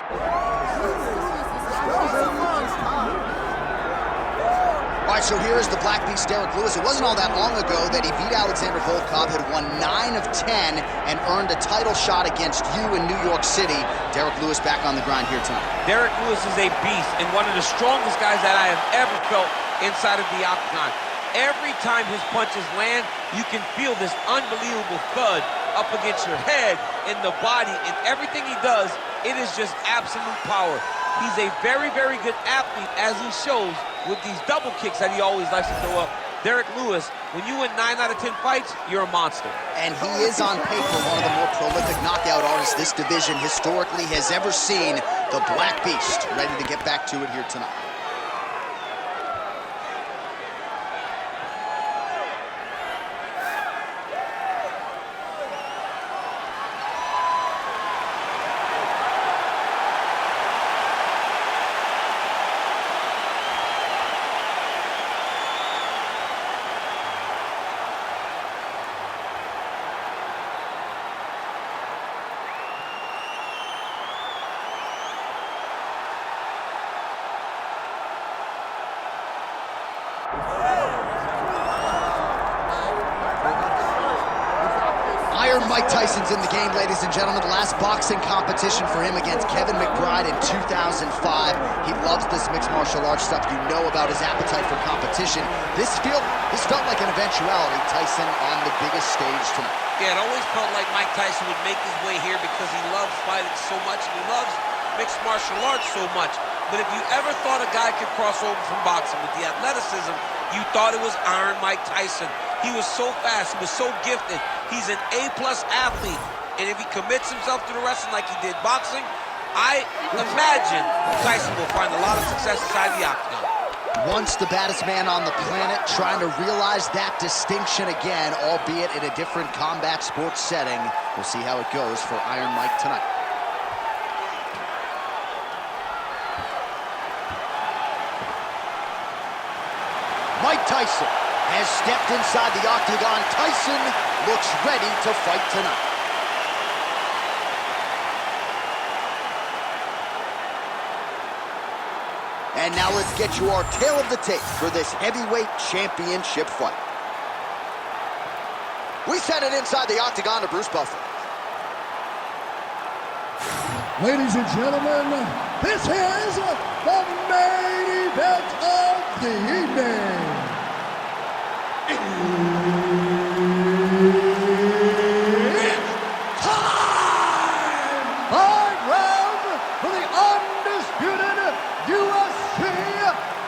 All right, so here is the Black Beast, Derrick Lewis. It wasn't all that long ago that he beat Alexander Volkov, had won 9 of 10, and earned a title shot against you in New York City. Derrick Lewis back on the grind here tonight. Derrick Lewis is a beast and one of the strongest guys that I have ever felt inside of the octagon. Every time his punches land, you can feel this unbelievable thud up against your head, in the body, and everything he does, it is just absolute power. He's a very, very good athlete, as he shows with these double kicks that he always likes to throw up. Derrick Lewis, when you win 9 out of 10 fights, you're a monster. And he is on paper one of the more prolific knockout artists this division historically has ever seen. The Black Beast, ready to get back to it here tonight. Mike Tyson's in the game, ladies and gentlemen. The last boxing competition for him against Kevin McBride in 2005. He loves this mixed martial arts stuff. You know about his appetite for competition. This felt like an eventuality. Tyson on the biggest stage tonight. Yeah, it always felt like Mike Tyson would make his way here because he loves fighting so much, and he loves mixed martial arts so much. But if you ever thought a guy could cross over from boxing with the athleticism, you thought it was Iron Mike Tyson. He was so fast, he was so gifted. He's an A-plus athlete, and if he commits himself to the wrestling like he did boxing, I imagine Tyson will find a lot of success inside the octagon. Once the baddest man on the planet, trying to realize that distinction again, albeit in a different combat sports setting. We'll see how it goes for Iron Mike tonight. Mike Tyson has stepped inside the octagon. Tyson looks ready to fight tonight. And now let's get you our tale of the tape for this heavyweight championship fight. We send it inside the octagon to Bruce Buffer. Ladies and gentlemen, this is the main event of the evening. It's time! 5 rounds for the undisputed UFC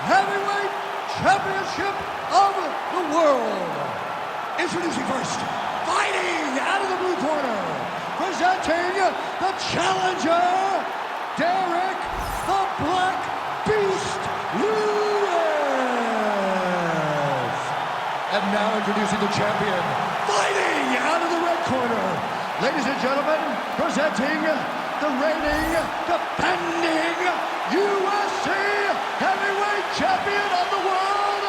Heavyweight Championship of the world. Introducing first, fighting out of the blue corner, presenting the challenger, Derrick the Black Beast Lewis. And now introducing the champion, fighting out of the red corner, ladies and gentlemen, presenting the reigning, defending UFC Heavyweight Champion of the world,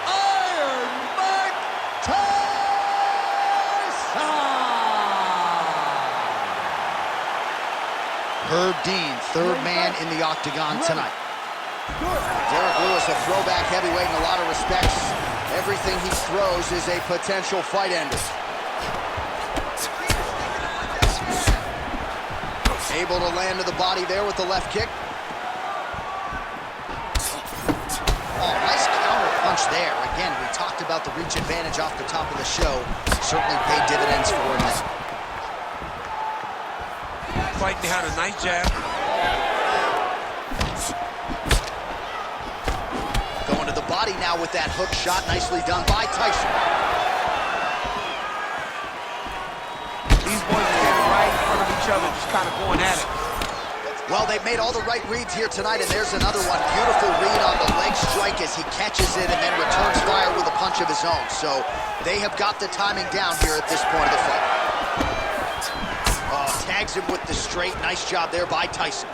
Iron Mike Tyson. Herb Dean, third man in the octagon tonight. Derrick Lewis, a throwback heavyweight in a lot of respects. Everything he throws is a potential fight ender. Able to land to the body there with the left kick. Oh, nice counter punch there. Again, we talked about the reach advantage off the top of the show. Certainly paid dividends for him there. Fighting behind a nice jab. Going to the body now with that hook shot. Nicely done by Tyson. These boys are standing right in front of each other, just kind of going at it. Well, they've made all the right reads here tonight, and there's another one. Beautiful read on the leg strike as he catches it and then returns fire with a punch of his own. So they have got the timing down here at this point of the fight. Oh, tags him with the straight. Nice job there by Tyson.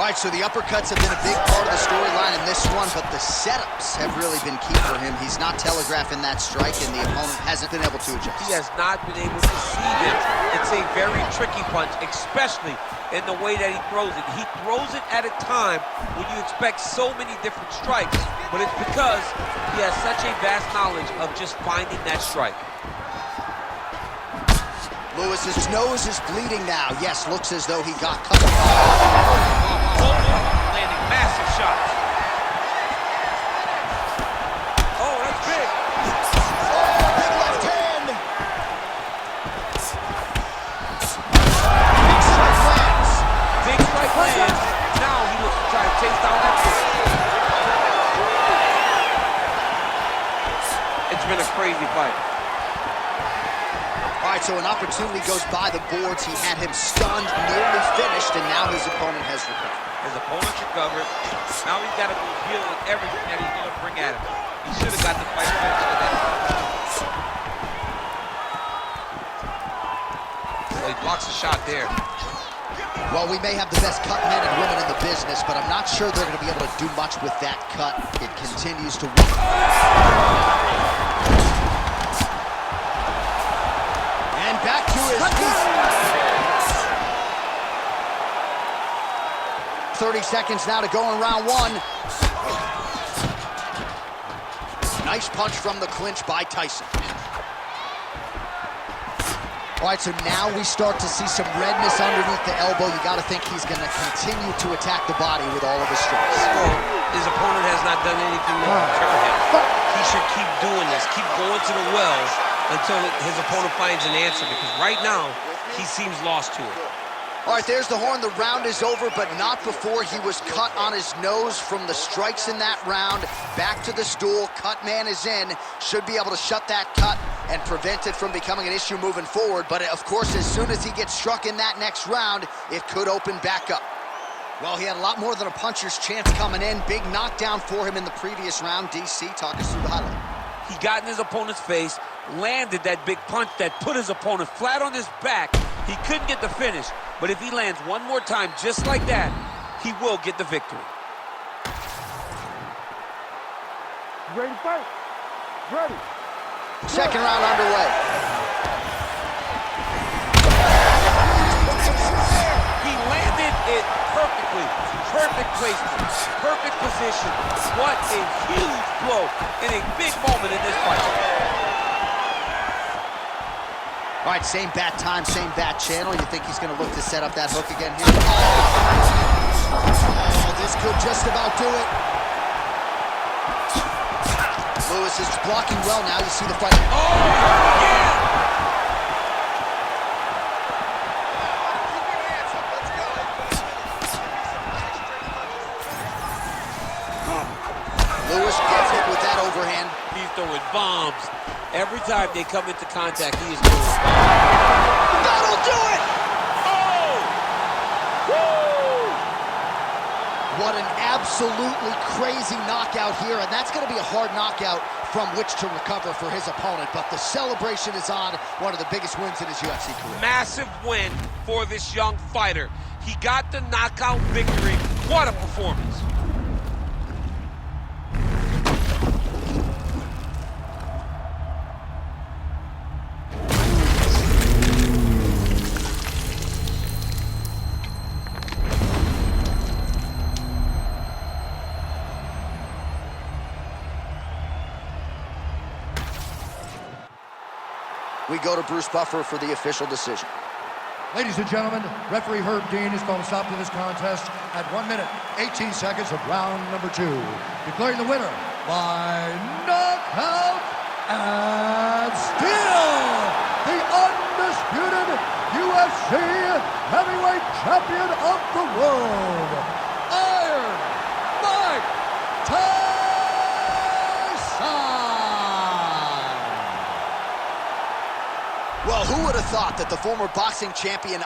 All right, so the uppercuts have been a big part of the storyline in this one, but the setups have really been key for him. He's not telegraphing that strike, and the opponent hasn't been able to adjust. He has not been able to see it. It's a very tricky punch, especially in the way that he throws it. He throws it at a time when you expect so many different strikes, but it's because he has such a vast knowledge of just finding that strike. Lewis's nose is bleeding now. Yes, looks as though he got cut. Landing massive shots. Oh, that's big. Big left hand. Big strike lands. Now he looks to try to chase down that kick. It's been a crazy fight. All right, so an opportunity goes by the boards. He had him stunned, nearly finished, and now his opponent has recovered. His opponent's recovered. Now he's got to be dealing with everything that he's going to bring at him. He should have got the fight finished with that. Well, he blocks a shot there. Well, we may have the best cut men and women in the business, but I'm not sure they're going to be able to do much with that cut. It continues to work. And back to his feet. 30 seconds now to go in round one. Nice punch from the clinch by Tyson. All right, so now we start to see some redness underneath the elbow. You got to think he's going to continue to attack the body with all of his strikes. Well, his opponent has not done anything to deter him. He should keep doing this, keep going to the wells until his opponent finds an answer, because right now, he seems lost to it. All right, there's the horn. The round is over, but not before he was cut on his nose from the strikes in that round. Back to the stool. Cut man is in. Should be able to shut that cut and prevent it from becoming an issue moving forward. But, of course, as soon as he gets struck in that next round, it could open back up. Well, he had a lot more than a puncher's chance coming in. Big knockdown for him in the previous round. DC, talk us through the highlight. He got in his opponent's face, landed that big punch that put his opponent flat on his back. He couldn't get the finish, but if he lands one more time just like that, he will get the victory. Ready to fight? Ready. Second round underway. He landed it perfectly. Perfect placement, perfect position. What a huge blow in a big moment in this fight. All right, same bat time, same bat channel. You think he's going to look to set up that hook again here? Oh, this could just about do it. Lewis is blocking well now. You see the fight. Oh, yeah! Lewis gets hit with that overhand. He's throwing bombs. Every time they come into contact, he is throwing bombs. That'll do it! Oh! Woo! What an absolutely crazy knockout here, and that's going to be a hard knockout from which to recover for his opponent, but the celebration is on. One of the biggest wins in his UFC career. Massive win for this young fighter. He got the knockout victory. What a performance. We go to Bruce Buffer for the official decision. Ladies and gentlemen, referee Herb Dean is going to stop to this contest at 1 minute, 18 seconds of round number 2. Declaring the winner by knockout and still the undisputed UFC heavyweight champion of the world, Iron Mike Tyson! Well, who would have thought that the former boxing champion